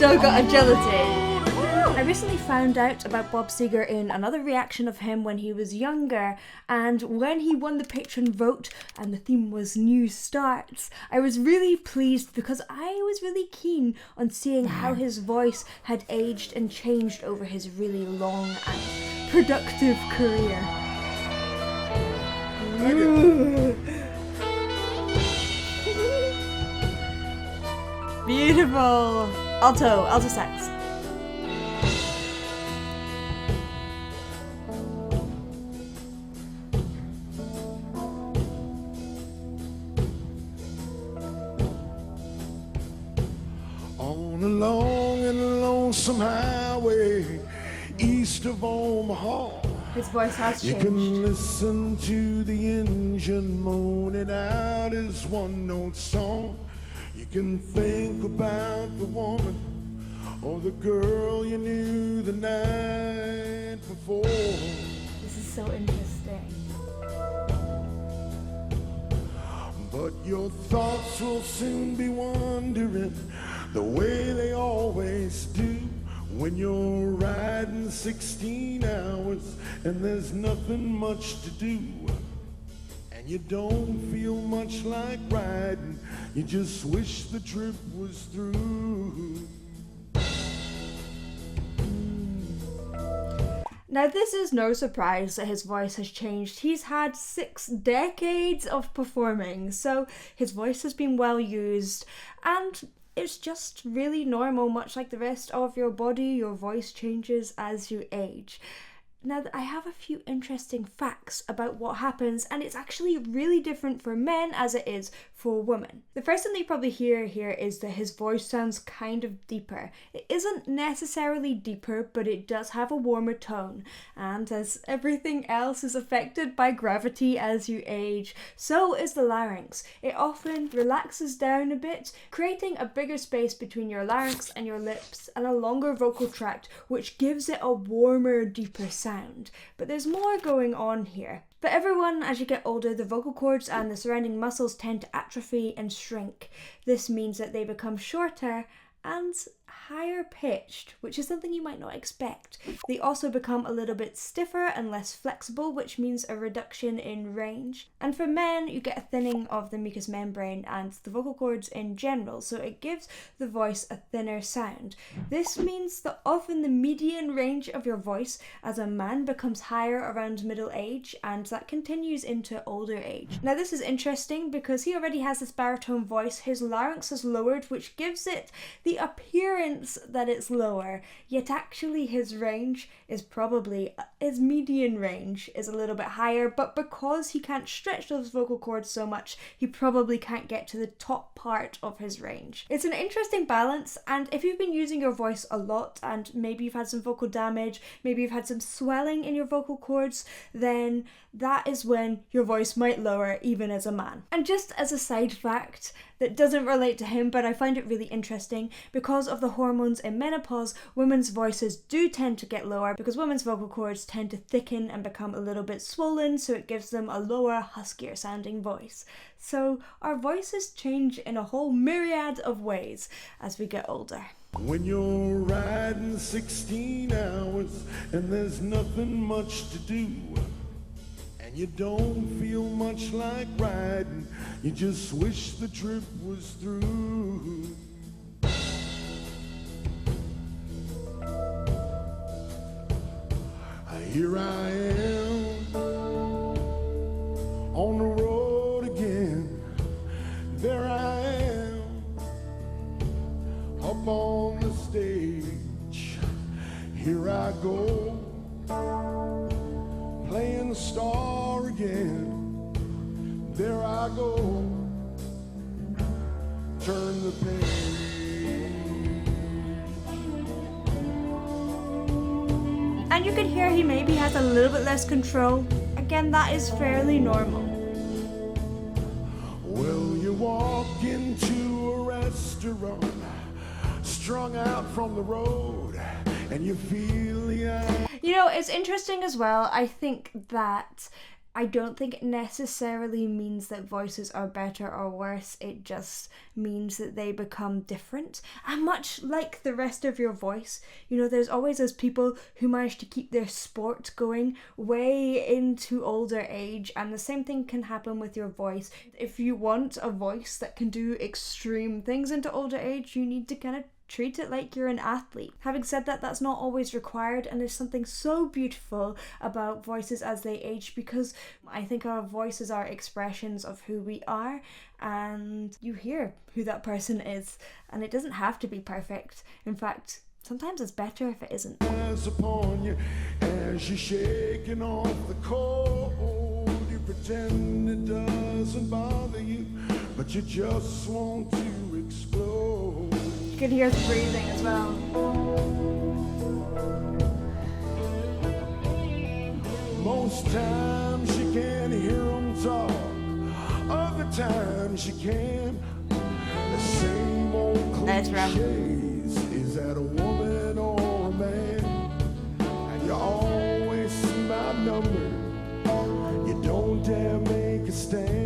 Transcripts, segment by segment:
still got agility. I recently found out about Bob Seger in another reaction of him when he was younger, and when he won the patron vote and the theme was New Starts, I was really pleased because I was really keen on seeing how his voice had aged and changed over his really long and productive career. Beautiful. Alto sax. On a long and lonesome highway east of Omaha, His voice has you changed. can listen to the engine moaning out his one-note song. You can think about the woman or the girl you knew the night before. This is so interesting. But your thoughts will soon be wandering the way they always do when you're riding 16 hours and there's nothing much to do. And you don't feel much like riding, you just wish the trip was through. Now, this is no surprise that his voice has changed. He's had 6 decades of performing, so his voice has been well used, and it's just really normal. Much like the rest of your body, your voice changes as you age. Now, I have a few interesting facts about what happens, and it's actually really different for men as it is for women. The first thing that you probably hear here is that his voice sounds kind of deeper. It isn't necessarily deeper, but it does have a warmer tone, and as everything else is affected by gravity as you age, so is the larynx. It often relaxes down a bit, creating a bigger space between your larynx and your lips and a longer vocal tract, which gives it a warmer, deeper sound. But there's more going on here. For everyone, as you get older, the vocal cords and the surrounding muscles tend to atrophy and shrink. This means that they become shorter and higher pitched, which is something you might not expect. They also become a little bit stiffer and less flexible, which means a reduction in range. And for men, you get a thinning of the mucous membrane and the vocal cords in general, so it gives the voice a thinner sound. This means that often the median range of your voice as a man becomes higher around middle age, and that continues into older age. Now, this is interesting because he already has this baritone voice. His larynx is lowered, which gives it the appearance that it's lower, yet actually his range is probably, his median range is a little bit higher, but because he can't stretch those vocal cords so much, he probably can't get to the top part of his range. It's an interesting balance, and if you've been using your voice a lot and maybe you've had some vocal damage, maybe you've had some swelling in your vocal cords, then that is when your voice might lower even as a man. And just as a side fact that doesn't relate to him, but I find it really interesting, because of the hormones in menopause, women's voices do tend to get lower because women's vocal cords tend to thicken and become a little bit swollen, so it gives them a lower, huskier sounding voice. So our voices change in a whole myriad of ways as we get older. When you're riding 16 hours and there's nothing much to do, and you don't feel much like riding, you just wish the trip was through. Here I am on the road again. There I am up on the stage. Here I go playing the star again. There I go, turn the page. And you can hear he maybe has a little bit less control. Again, that is fairly normal. Well, you walk into a restaurant, strung out from the road, and you feel the You know, it's interesting as well. I think that I don't think it necessarily means that voices are better or worse. It just means that they become different. And much like the rest of your voice, you know, there's always those people who manage to keep their sport going way into older age. And the same thing can happen with your voice. If you want a voice that can do extreme things into older age, you need to kind of treat it like you're an athlete. Having said that, that's not always required, and there's something so beautiful about voices as they age, because I think our voices are expressions of who we are, and you hear who that person is, and it doesn't have to be perfect. In fact, sometimes it's better if it isn't. As upon you, as you're shaking off the cold, you pretend it doesn't bother you, but you just want to explode. You can hear the breathing as well. Most times you can't hear them talk, other times you can. The same old cliches, is that a woman or a man? And you always see my number, you don't dare make a stand.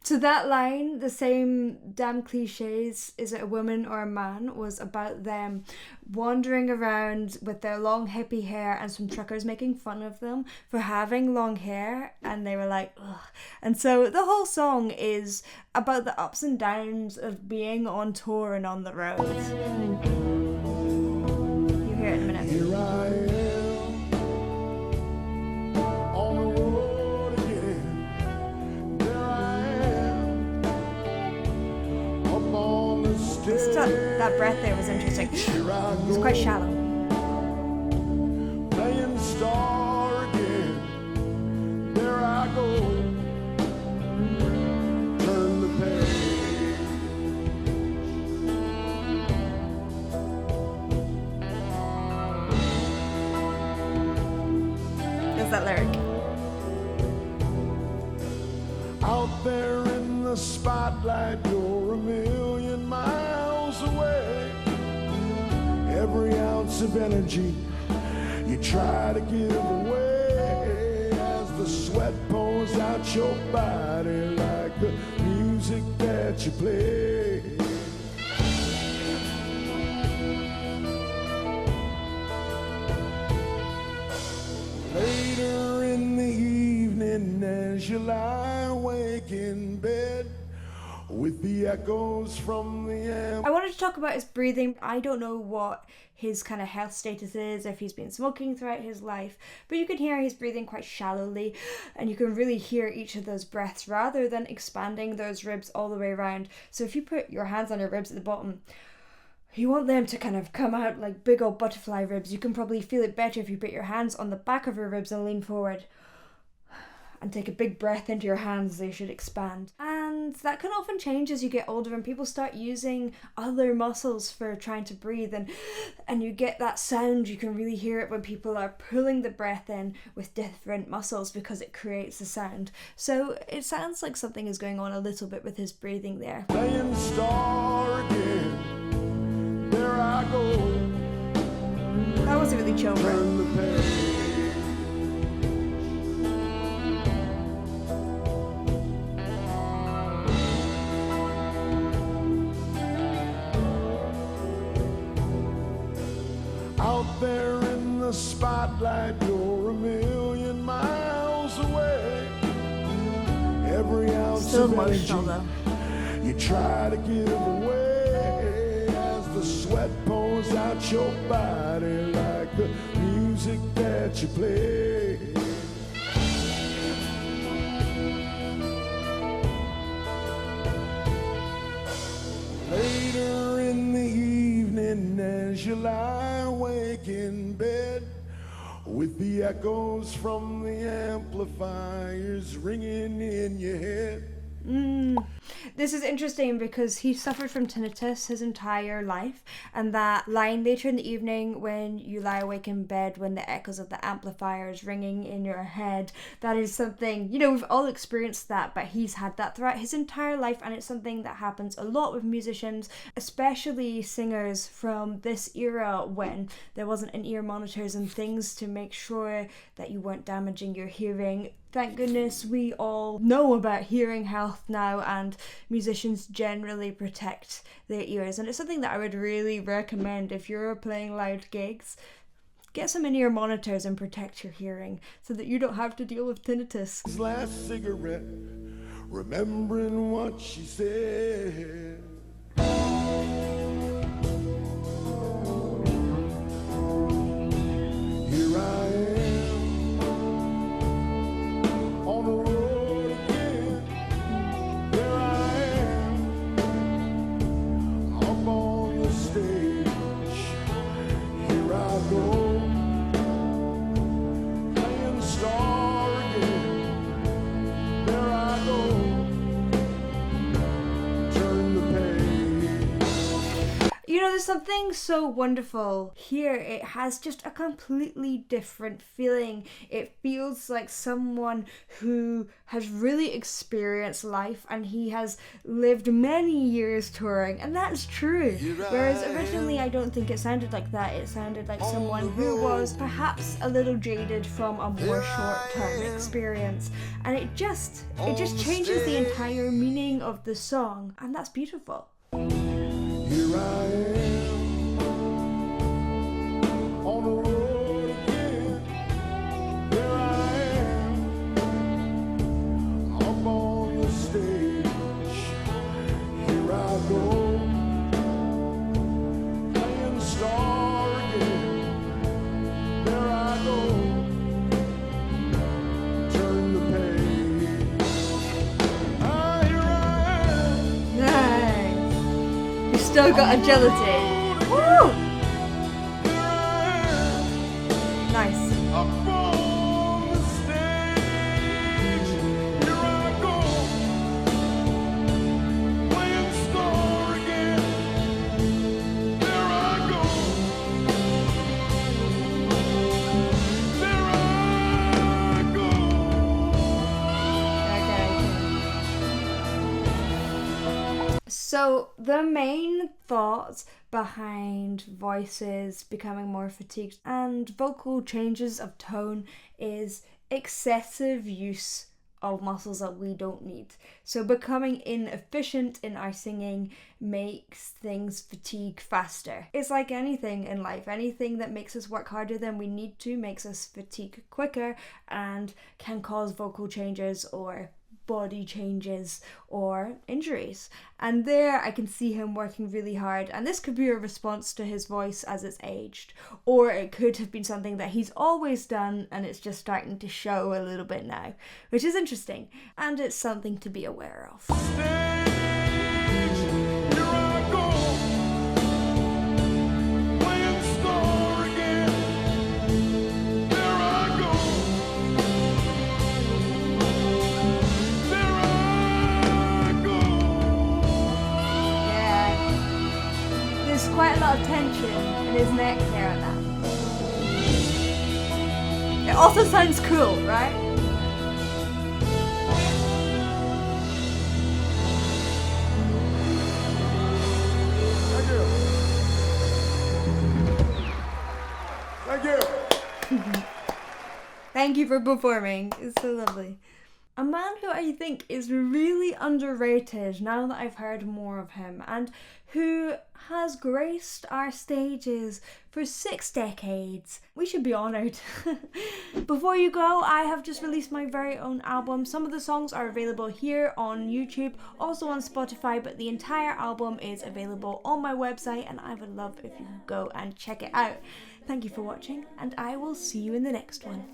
So that line, the same damn cliches, is it a woman or a man, was about them wandering around with their long hippie hair and some truckers making fun of them for having long hair, and they were like, ugh. And so the whole song is about the ups and downs of being on tour and on the road. You hear it in a minute. Here I am, on the road again. There I am, up on the stage. That breath there was interesting. It was quite shallow. Playing star again. There I go. Turn the page. There's that lyric. Out there in the spotlight, you're a million miles away. Every ounce of energy you try to give away as the sweat pours out your body like the music that you play. Later in the evening as you lie awake in bed with the echoes from the amp. I wanted to talk about his breathing. I don't know what his kind of health status is, if he's been smoking throughout his life, but you can hear he's breathing quite shallowly, and you can really hear each of those breaths rather than expanding those ribs all the way around. So if you put your hands on your ribs at the bottom, you want them to kind of come out like big old butterfly ribs. You can probably feel it better if you put your hands on the back of your ribs and lean forward and take a big breath into your hands. They should expand. And that can often change as you get older and people start using other muscles for trying to breathe, and you get that sound. You can really hear it when people are pulling the breath in with different muscles because it creates the sound. So it sounds like something is going on a little bit with his breathing there. Playing star again. There I go. That was a really chill breath. Turn the page. Out there in the spotlight, you're a million miles away. Every ounce Still of energy emotional though. you try to give away as the sweat pours out your body like the music that you play. Later in the evening as you lie awake in bed with the echoes from the amplifiers ringing in your head. This is interesting because he suffered from tinnitus his entire life, and that line later in the evening when you lie awake in bed when the echoes of the amplifier is ringing in your head, that is something, you know, we've all experienced that, but he's had that throughout his entire life, and it's something that happens a lot with musicians, especially singers from this era when there wasn't in-ear monitors and things to make sure that you weren't damaging your hearing. Thank goodness we all know about hearing health now, and musicians generally protect their ears, and it's something that I would really recommend if you're playing loud gigs. Get some in-ear monitors and protect your hearing so that you don't have to deal with tinnitus. His last cigarette, remembering what she said. Here I am on the road again. There I am up on the stage. Here I go, playing star again. There I go, turn the page. You know, there's something so wonderful here. It has just a completely different feeling. It feels like someone who has really experienced life, and he has lived many years touring, and that's true. Whereas originally I don't think it sounded like that. It sounded like someone who was perhaps a little jaded from a more short-term experience, and it just changes the entire meaning of the song, and that's beautiful. Here I am on the road again. There I am up on the stage. Here I go, playing star again. There I go, turn the page. Here I am. Nice. You still got agility. Woo! Nice. Up on the stage, here I go, playing star again. There I go, there I go. Okay. So the main thought behind voices becoming more fatigued and vocal changes of tone is excessive use of muscles that we don't need. So becoming inefficient in our singing makes things fatigue faster. It's like anything in life. Anything that makes us work harder than we need to makes us fatigue quicker and can cause vocal changes or body changes or injuries. And there I can see him working really hard, and this could be a response to his voice as it's aged, or it could have been something that he's always done and it's just starting to show a little bit now, which is interesting, and it's something to be aware of. Quite a lot of tension in his neck there and that. It also sounds cool, right? Thank you. Thank you for performing. It's so lovely. A man who I think is really underrated now that I've heard more of him, and who has graced our stages for 6 decades. We should be honoured. Before you go, I have just released my very own album. Some of the songs are available here on YouTube, also on Spotify, but the entire album is available on my website, and I would love if you go and check it out. Thank you for watching, and I will see you in the next one.